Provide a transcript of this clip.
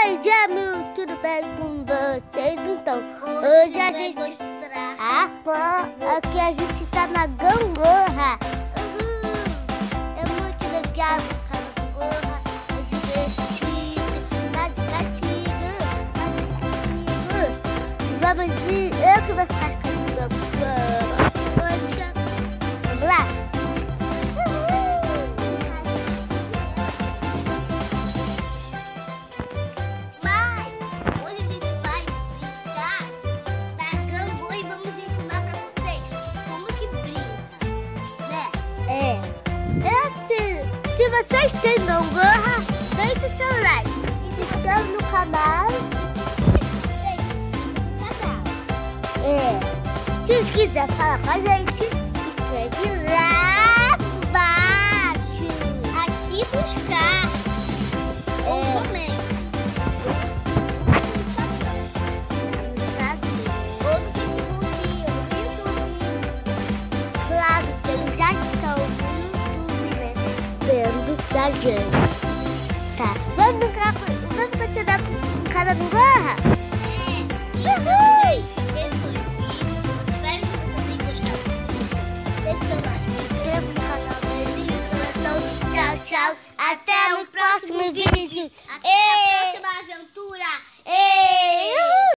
Oi, Jamil, tudo bem com vocês? Então, hoje a gente vai mostrar. Aqui a gente tá na gangorra. É muito legal ficar na gangorra. É divertido, mais divertido. Vamos ir, eu que vou ficar com a gangorra. Vamos lá. Se vocês têm gangorra, deixe o seu like. Se inscreve no canal. Se quiser falar com a gente, escreve lá embaixo. Aqui buscar. Ou comenta. Ou no Facebook. Claro, eles já estão vendo da gente. Tá, vamos tirar um cara no gorra? Uhul! Espero que vocês tenham gostado. Deixa o like, se inscreva no canal dele. Então, tchau, tchau. Até o próximo vídeo. Até a próxima aventura.